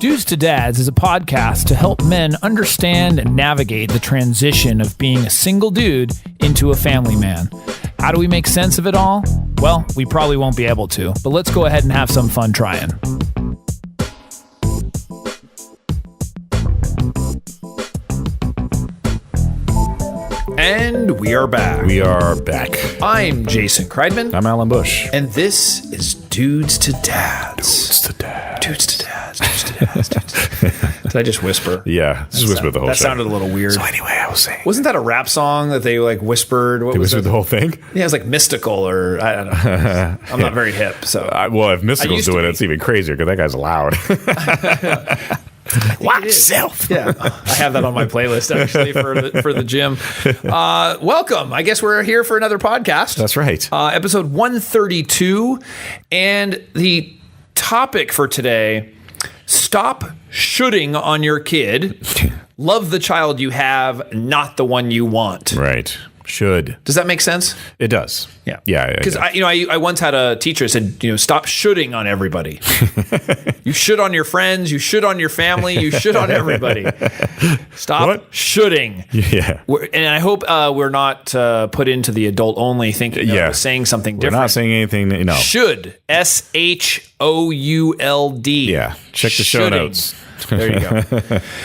Dudes to Dads is a podcast to help men understand and navigate the transition of being a single dude into a family man. How do we make sense of it all? Well, we probably won't be able to, but let's go ahead and have some fun trying. And we are back. We are back. I'm Jason Kreidman. I'm Alan Bush. And this is Dudes to Dads. Dudes to Dads. Dudes to Dads. Dudes to Dads. Dudes to Dads. Did I just whisper? Yeah, just whisper the whole That show. sounded a little weird. So anyway, I was saying. Wasn't that a rap song that they like whispered? What They was whispered it? the whole thing? Yeah, it was like mystical or I don't know. I'm not very hip, so. Well, if Mystical's used to doing it, be. it's even crazier because that guy's loud. Watch yourself. Yeah, I have that on my playlist actually for the gym. Welcome. I guess we're here for another podcast. That's right. Episode 132, and the topic for today: stop shoulding on your kid. Love the child you have, not the one you want. Right. Should. Does that make sense? It does. Yeah. Yeah. Because I once had a teacher said, stop shoulding on everybody. You should on your friends. You should on your family. You should on everybody. Stop shoulding. Yeah. And I hope we're not put into the adult only thinking of saying something different. We're not saying anything. No. Should. SHOULD. Yeah. Check the show notes. There you go.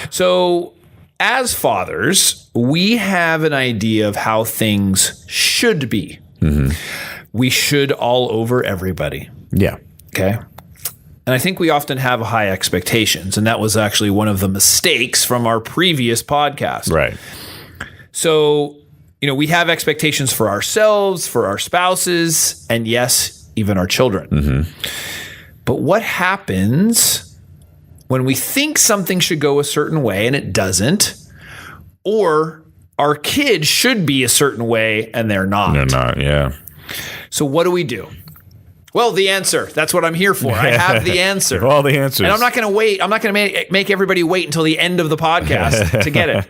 So, as fathers, we have an idea of how things should be. Mm-hmm. We should all over everybody. Yeah. Okay. And I think we often have high expectations. And that was actually one of the mistakes from our previous podcast. Right. So, we have expectations for ourselves, for our spouses, and yes, even our children. Mm-hmm. But what happens when we think something should go a certain way and it doesn't, or our kids should be a certain way and they're not? They're not, yeah. So what do we do? Well, the answer. That's what I'm here for. I have the answer. All the answers. And I'm not going to wait. I'm not going to make everybody wait until the end of the podcast to get it.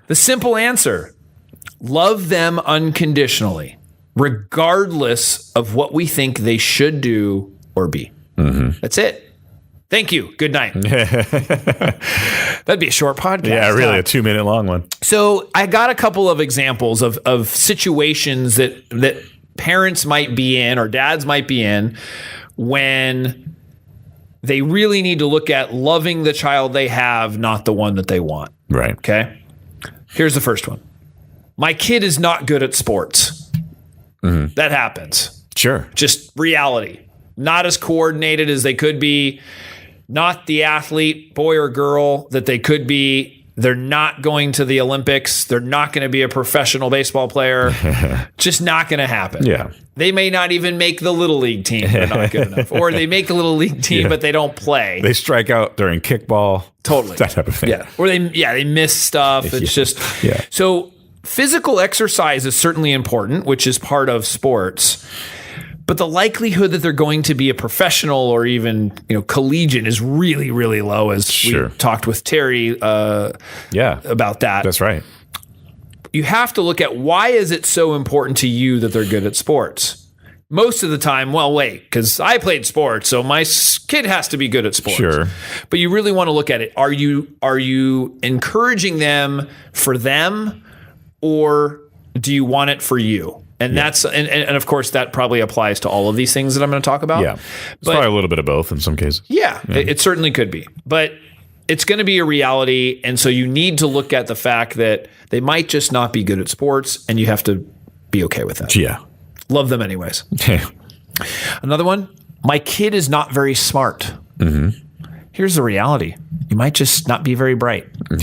The simple answer: love them unconditionally, regardless of what we think they should do or be. Mm-hmm. That's it. Thank you. Good night. That'd be a short podcast. Yeah, really, a 2-minute long one. So I got a couple of examples of situations that parents might be in or dads might be in when they really need to look at loving the child they have, not the one that they want. Right. Okay. Here's the first one. My kid is not good at sports. Mm-hmm. That happens. Sure. Just reality. Not as coordinated as they could be. Not the athlete, boy or girl, that they could be. They're not going to the Olympics. They're not going to be a professional baseball player. Just not going to happen. Yeah. They may not even make the little league team. They're not good enough. Or they make a little league team, but they don't play. They strike out during kickball. Totally. That type of thing. Yeah. Or they miss stuff. It's just. Yeah. So physical exercise is certainly important, which is part of sports. But the likelihood that they're going to be a professional or even collegiate is really, really low, as we talked with Terry about that. That's right. You have to look at why is it so important to you that they're good at sports? Most of the time, because I played sports, so my kid has to be good at sports. Sure. But you really want to look at it. Are you encouraging them for them, or do you want it for you? And that's and of course that probably applies to all of these things that I'm going to talk about. Yeah, it's probably a little bit of both in some cases. Yeah, it certainly could be, but it's going to be a reality, and so you need to look at the fact that they might just not be good at sports, and you have to be okay with that. Yeah, love them anyways. Another one: my kid is not very smart. Mm-hmm. Here's the reality. You might just not be very bright. I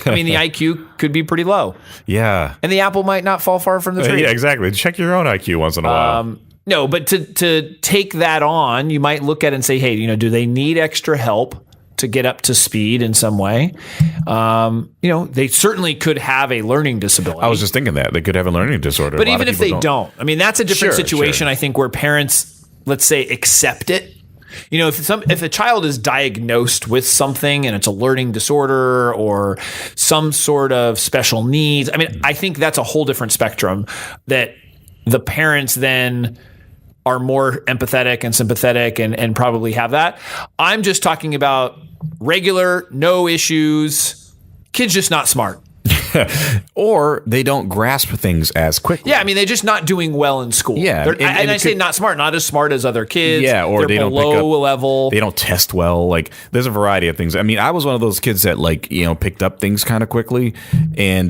mean, the IQ could be pretty low. Yeah. And the apple might not fall far from the tree. Yeah, exactly. Check your own IQ once in a while. No, but to take that on, you might look at it and say, hey, do they need extra help to get up to speed in some way? They certainly could have a learning disability. I was just thinking that. They could have a learning disorder. But even if they don't, I mean, that's a different situation, Sure. I think, where parents, let's say, accept it. If a child is diagnosed with something and it's a learning disorder or some sort of special needs, I mean, I think that's a whole different spectrum that the parents then are more empathetic and sympathetic and probably have that. I'm just talking about regular, no issues. Kid's just not smart. Or they don't grasp things as quickly. Yeah, I mean, they're just not doing well in school. Yeah, and I say not smart, not as smart as other kids. Yeah, or they're they don't below pick up, level. They don't test well. Like, there's a variety of things. I mean, I was one of those kids that, like, you know, picked up things kind of quickly,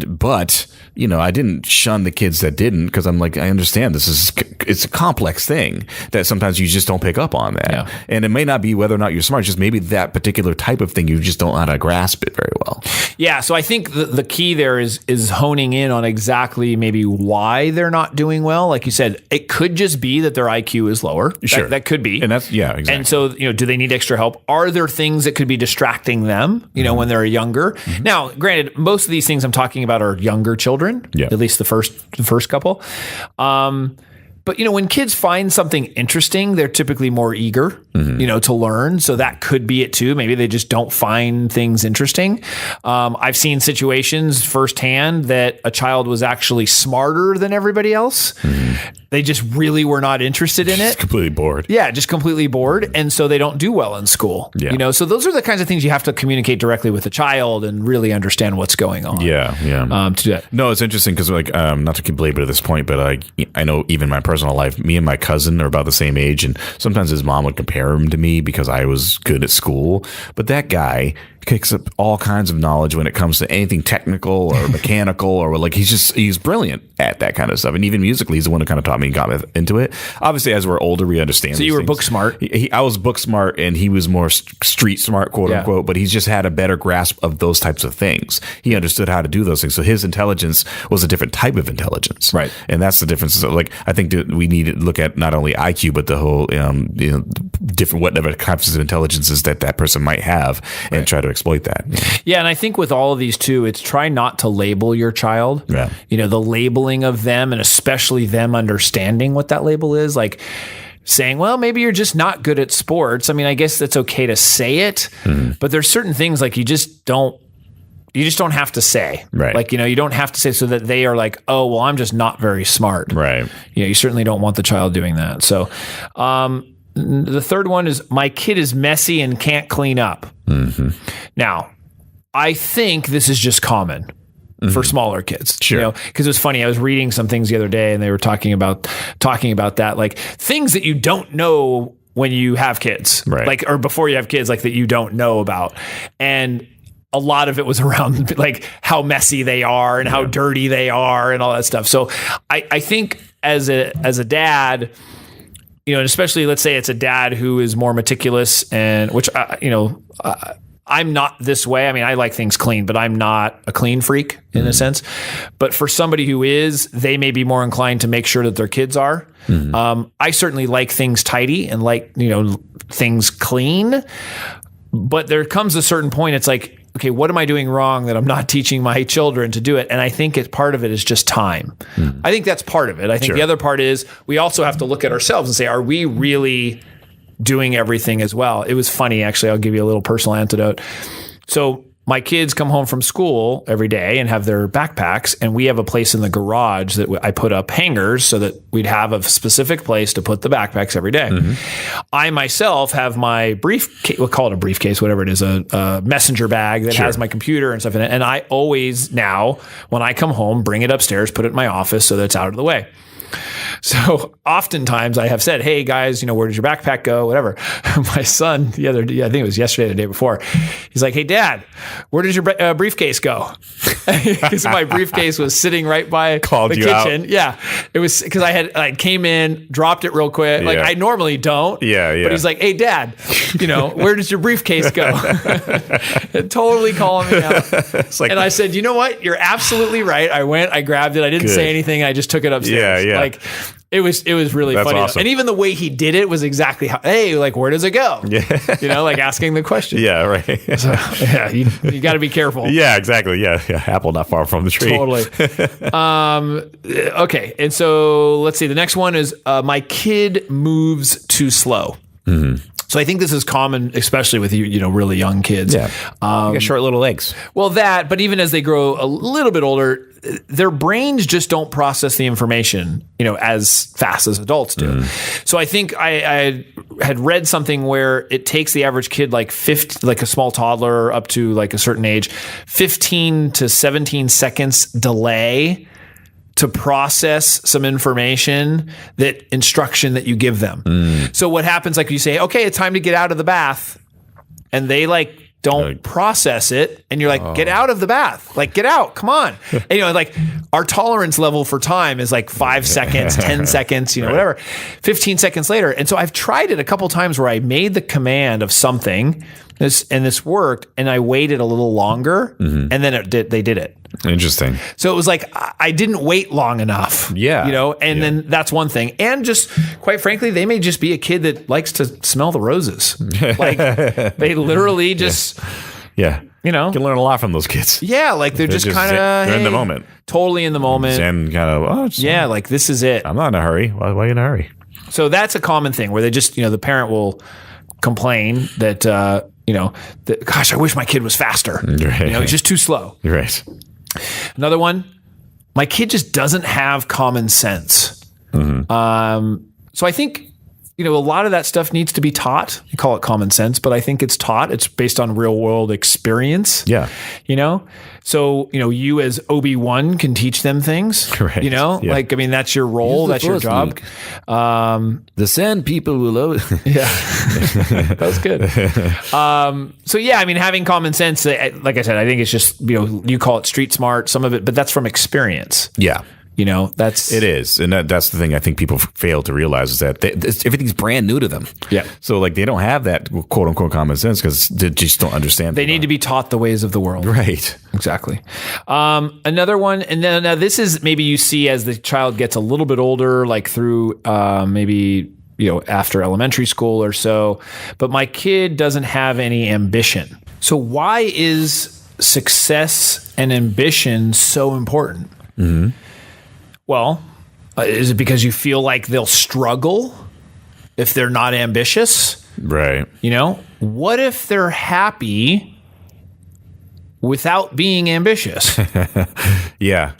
but you know, I didn't shun the kids that didn't, because I'm like, I understand it's a complex thing that sometimes you just don't pick up on that. Yeah. And it may not be whether or not you're smart, just maybe that particular type of thing you just don't know how to grasp it very well. Yeah, so I think the key there is honing in on exactly maybe why they're not doing well. Like you said, it could just be that their IQ is lower. Sure. That could be. And that's, yeah, exactly. And so, you know, do they need extra help? Are there things that could be distracting them, you know, when they're younger? Mm-hmm. Now, granted, most of these things I'm talking about are younger children, at least the first couple. But, you know, when kids find something interesting, they're typically more eager, you know, to learn. So that could be it too. Maybe they just don't find things interesting. I've seen situations firsthand that a child was actually smarter than everybody else. They just really were not interested in it. Completely bored. Yeah, just completely bored. And so they don't do well in school. Yeah. You know, so those are the kinds of things you have to communicate directly with the child and really understand what's going on. Yeah. To do that. No, it's interesting because, like, not to keep belabor this point, but I know even my personal life, me and my cousin are about the same age, and sometimes his mom would compare him to me because I was good at school. But that guy picks up all kinds of knowledge when it comes to anything technical or mechanical, or like he's brilliant at that kind of stuff. And even musically, he's the one who kind of taught me and got me into it. Obviously, as we're older, we understand. So you were things. book smart. I was book smart, and he was more street smart, quote unquote. But he's just had a better grasp of those types of things. He understood how to do those things. So his intelligence was a different type of intelligence, right? And that's the difference. So, like, I think that we need to look at not only IQ, but the whole different whatever types of intelligences that person might have, and try to exploit that. Yeah, and I think with all of these too, it's try not to label your child. Yeah. You know, the labeling of them, and especially them understanding what that label is, like saying, well, maybe you're just not good at sports. I mean, I guess that's okay to say it, but there's certain things like you just don't have to say. Right. Like, you know, you don't have to say, so that they are like, oh, well, I'm just not very smart. Right. You know, you certainly don't want the child doing that. So, the third one is, my kid is messy and can't clean up. Now, I think this is just common for smaller kids. Sure. You know, because it was funny. I was reading some things the other day, and they were talking about that, like things that you don't know when you have kids, right? Like, or before you have kids, like that you don't know about. And a lot of it was around like how messy they are and how dirty they are and all that stuff. So I think as a dad, you know, and especially let's say it's a dad who is more meticulous, and which, I'm not this way. I mean, I like things clean, but I'm not a clean freak in a sense. But for somebody who is, they may be more inclined to make sure that their kids are. I certainly like things tidy and like, you know, things clean. But there comes a certain point, it's like, okay, what am I doing wrong that I'm not teaching my children to do it? And I think part of it is just time. I think that's part of it. I think the other part is we also have to look at ourselves and say, are we really doing everything as well? It was funny, actually. I'll give you a little personal anecdote. So my kids come home from school every day and have their backpacks, and we have a place in the garage that I put up hangers so that we'd have a specific place to put the backpacks every day. I myself have my briefcase, we'll call it a briefcase, whatever it is, a messenger bag that has my computer and stuff in it. And I always now, when I come home, bring it upstairs, put it in my office so that it's out of the way. So oftentimes I have said, hey guys, you know, where did your backpack go? Whatever. My son the other day, I think it was yesterday, the day before, he's like, hey dad, where did your briefcase go? Because my briefcase was sitting right by the kitchen. Out. Yeah. It was because I came in, dropped it real quick. Like I normally don't. Yeah. But he's like, hey dad, you know, where does your briefcase go? Totally calling me out. And I said, you know what? You're absolutely right. I went, I grabbed it. I didn't say anything. I just took it upstairs. Yeah. Like it was really That's funny. Awesome. And even the way he did it was exactly how, hey, like, where does it go? Yeah. You know, like asking the question. Yeah, right. So, yeah, you got to be careful. Yeah, exactly. Yeah. Apple not far from the tree. Totally. Okay. And so let's see. The next one is my kid moves too slow. So I think this is common, especially with you know, really young kids. Yeah. You got short little legs. Well, but even as they grow a little bit older, their brains just don't process the information, as fast as adults do. So I think I had read something where it takes the average kid like a small toddler up to like a certain age, 15 to 17 seconds delay to process some information, that instruction that you give them. So what happens, like you say, okay, it's time to get out of the bath, and they like don't process it, and you're like, get out of the bath, like get out, come on. And like our tolerance level for time is like 5 seconds, 10 seconds, whatever, 15 seconds later. And so I've tried it a couple times where I made the command of something, this worked, and I waited a little longer, and then they did it. Interesting. So it was like I didn't wait long enough. Yeah. Then that's one thing. And just quite frankly, they may just be a kid that likes to smell the roses. Like they literally just you can learn a lot from those kids. Yeah, like they're just kind of they're in the moment. Totally in the moment. And kind of like this is it. I'm not in a hurry. Why are you in a hurry? So that's a common thing where they just, the parent will complain that that, gosh, I wish my kid was faster. Right. He's just too slow. Right. Another one, my kid just doesn't have common sense. So I think, a lot of that stuff needs to be taught. You call it common sense, but I think it's taught. It's based on real world experience. Yeah. So, you as Obi-Wan can teach them things, right. Like, I mean, that's your role. That's your job. The sand people will always. Yeah. That was good. So yeah, I mean, having common sense, like I said, I think it's just, you call it street smart, some of it, but that's from experience. Yeah. It is. And that's the thing I think people fail to realize is that everything's brand new to them. Yeah. So like they don't have that quote unquote common sense because they just don't understand. They need to be taught the ways of the world. Right. Exactly. Another one. And then now this is maybe you see as the child gets a little bit older, like through maybe, after elementary school or so, but my kid doesn't have any ambition. So why is success and ambition so important? Well, is it because you feel like they'll struggle if they're not ambitious? Right. What if they're happy without being ambitious? Yeah.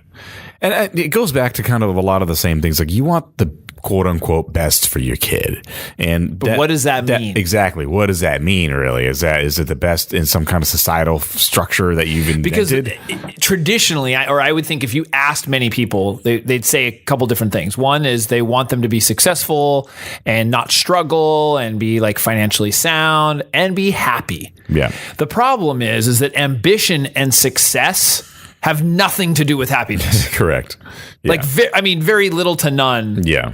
And it goes back to kind of a lot of the same things. Like you want the quote unquote best for your kid. But what does that mean? Exactly. What does that mean really? Is it the best in some kind of societal structure that you've invented? Because traditionally, I would think if you asked many people, they'd say a couple different things. One is they want them to be successful and not struggle and be like financially sound and be happy. Yeah. The problem is that ambition and success have nothing to do with happiness. Correct. Yeah. Like, very little to none. Yeah.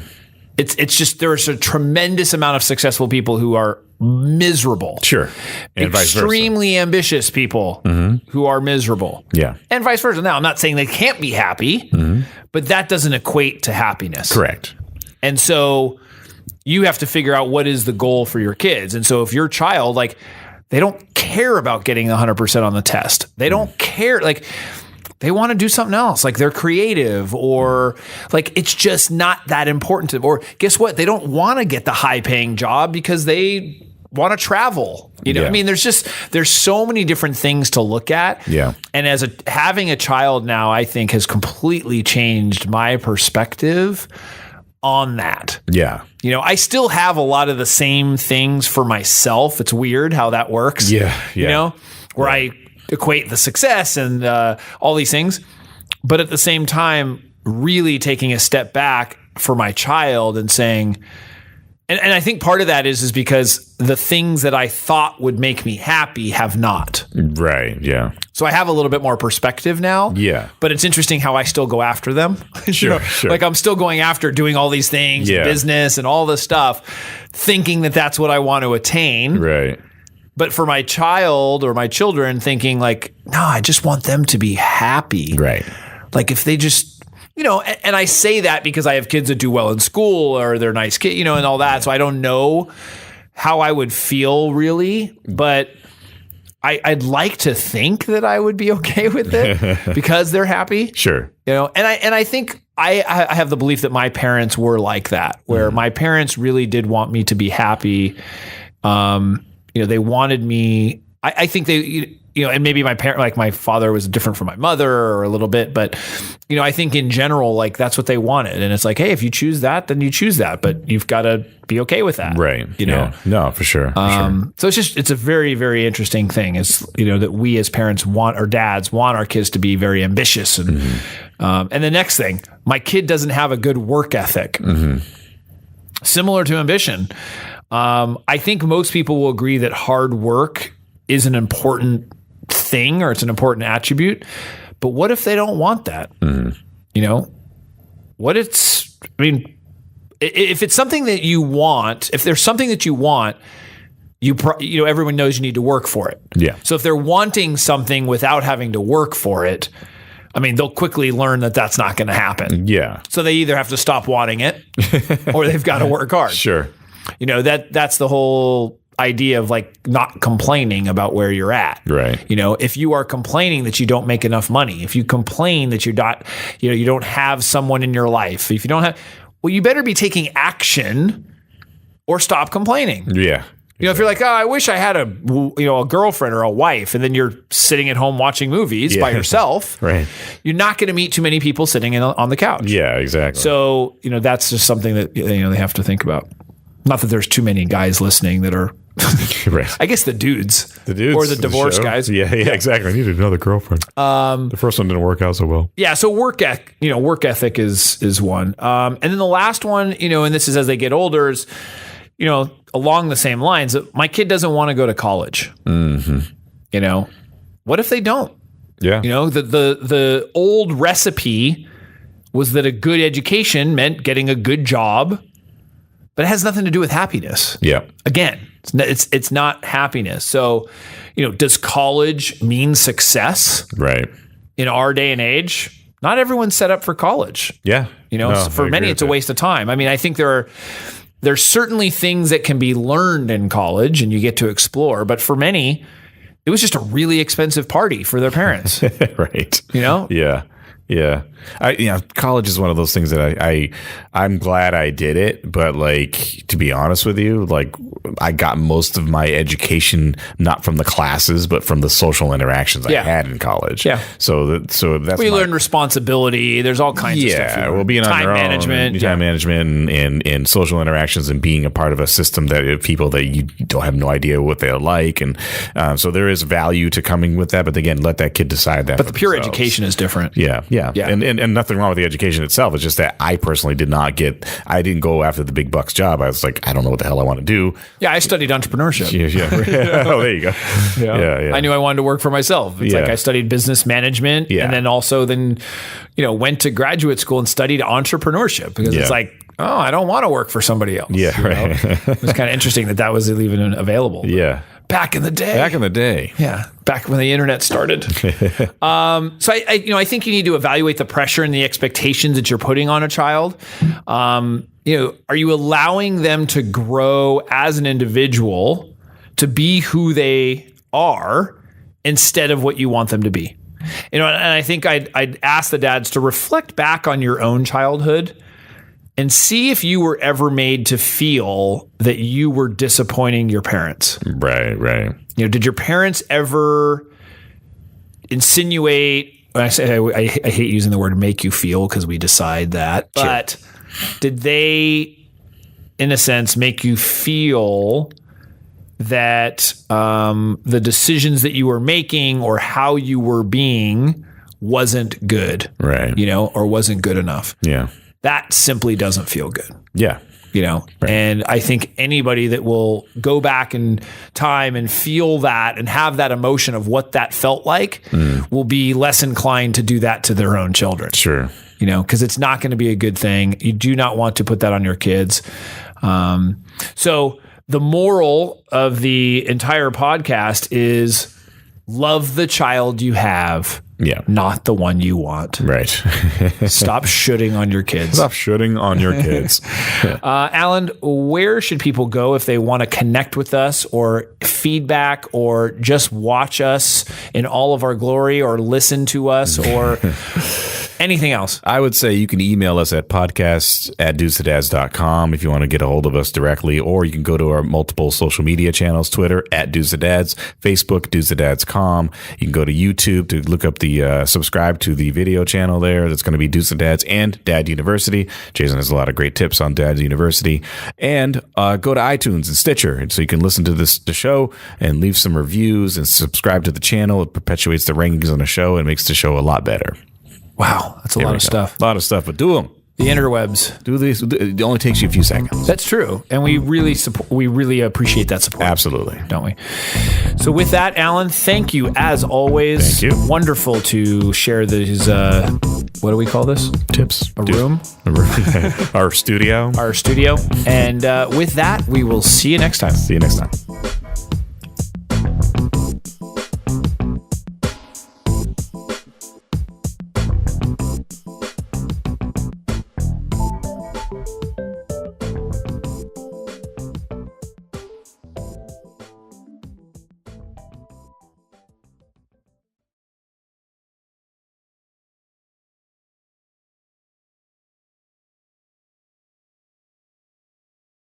It's just there's a tremendous amount of successful people who are miserable. Sure. And extremely ambitious people who are miserable. Yeah. And vice versa. Now, I'm not saying they can't be happy, but that doesn't equate to happiness. Correct. And so you have to figure out what is the goal for your kids. And so if your child, like, they don't care about getting 100% on the test. They don't care. Like, they want to do something else, like they're creative or like it's just not that important to them. Or guess what? They don't want to get the high paying job because they want to travel. I mean, there's so many different things to look at. Yeah. And having a child now, I think has completely changed my perspective on that. Yeah. I still have a lot of the same things for myself. It's weird how that works. Yeah. Where I equate the success and all these things. But at the same time, really taking a step back for my child and saying, and I think part of that is because the things that I thought would make me happy have not. Right. Yeah. So I have a little bit more perspective now. Yeah. But it's interesting how I still go after them. Sure. Like I'm still going after doing all these things, business and all this stuff, thinking that that's what I want to attain. Right. But for my child or my children thinking like, no, I just want them to be happy. Right. Like if they just, and I say that because I have kids that do well in school or they're nice kids, and all that. So I don't know how I would feel really, but I'd like to think that I would be okay with it because they're happy. Sure. And I think I have the belief that my parents were like that, where my parents really did want me to be happy. They wanted me. I think they, and maybe my parent, like my father was different from my mother or a little bit, but, I think in general, like that's what they wanted. And it's like, hey, if you choose that, then you choose that, but you've got to be okay with that. Right. No, for sure. So it's a very, very interesting thing is, that we as parents want, or dads want our kids to be very ambitious. And, and the next thing, my kid doesn't have a good work ethic. Similar to ambition. I think most people will agree that hard work is an important thing, or it's an important attribute. But what if they don't want that? If it's something that you want, if there's something that you want, everyone knows you need to work for it. Yeah. So if they're wanting something without having to work for it, they'll quickly learn that that's not going to happen. Yeah. So they either have to stop wanting it or they've got to work hard. Sure. That's the whole idea of like not complaining about where you're at. Right. If you are complaining that you don't make enough money, if you complain that you're not, you don't have someone in your life, if you don't have, well, you better be taking action or stop complaining. Yeah. If you're like, oh, I wish I had a girlfriend or a wife, and then you're sitting at home watching movies by yourself, right? You're not going to meet too many people sitting on the couch. Yeah, exactly. So, that's just something that, they have to think about. Not that there's too many guys listening that are, right. I guess the dudes or the divorce guys. Yeah, exactly. I needed another girlfriend. The first one didn't work out so well. Yeah. So work ethic is one. And then the last one, and this is as they get older, is, along the same lines, my kid doesn't want to go to college. What if they don't? Yeah. The old recipe was that a good education meant getting a good job, but it has nothing to do with happiness. Yeah. Again, it's not happiness. So, does college mean success? Right. In our day and age, not everyone's set up for college. Yeah. For many, it's a waste of time. I think there's certainly things that can be learned in college and you get to explore, but for many, it was just a really expensive party for their parents. Right. Yeah. Yeah. College is one of those things that I'm glad I did it, but like, to be honest with you, like I got most of my education not from the classes, but from the social interactions I had in college. Yeah. So that's we learned responsibility. There's all kinds of stuff. Yeah. Well, being on your own, time management and social interactions and being a part of a system that people that you don't have no idea what they're like. And so there is value to coming with that. But again, let that kid decide that. But the pure education is different. Yeah. And nothing wrong with the education itself. It's just that I personally I didn't go after the big bucks job. I was like, I don't know what the hell I want to do. Yeah, I studied entrepreneurship. Yeah. Oh, there you go. Yeah. I knew I wanted to work for myself. It's like I studied business management and then went to graduate school and studied entrepreneurship because it's like, oh, I don't want to work for somebody else. Yeah, right. It was kind of interesting that was even available. Yeah. Back in the day. Yeah. Back when the internet started. So I think you need to evaluate the pressure and the expectations that you're putting on a child. Are you allowing them to grow as an individual to be who they are instead of what you want them to be? And I think I'd ask the dads to reflect back on your own childhood and see if you were ever made to feel that you were disappointing your parents. Right. Did your parents ever insinuate, I hate using the word make you feel because we decide that, but did they, in a sense, make you feel that the decisions that you were making or how you were being wasn't good? Right. Or wasn't good enough. Yeah. That simply doesn't feel good. Yeah. Right. And I think anybody that will go back in time and feel that and have that emotion of what that felt like will be less inclined to do that to their own children. Sure. Because it's not going to be a good thing. You do not want to put that on your kids. So the moral of the entire podcast is love the child you have. Yeah. Not the one you want. Right. Stop shooting on your kids. Stop shooting on your kids. Alan, where should people go if they want to connect with us or feedback or just watch us in all of our glory or listen to us or Anything else? I would say you can email us at podcast@dudesadads.com if you want to get a hold of us directly, or you can go to our multiple social media channels, Twitter @dudesadads, Facebook dudesadads.com. You can go to YouTube to look up the subscribe to the video channel there. That's going to be Dudes and Dads and Dad University. Jason has a lot of great tips on Dad University. And go to iTunes and Stitcher, and so you can listen to the show and leave some reviews and subscribe to the channel. It perpetuates the rankings on the show and makes the show a lot better. Wow, that's a lot of stuff. A lot of stuff, but do them. The interwebs. Do these. It only takes you a few seconds. That's true, and we really appreciate that support. Absolutely, don't we? So with that, Alan, thank you as always. Thank you. Wonderful to share these. What do we call this? Tips. Room. Our studio. Our studio. And with that, we will see you next time. See you next time.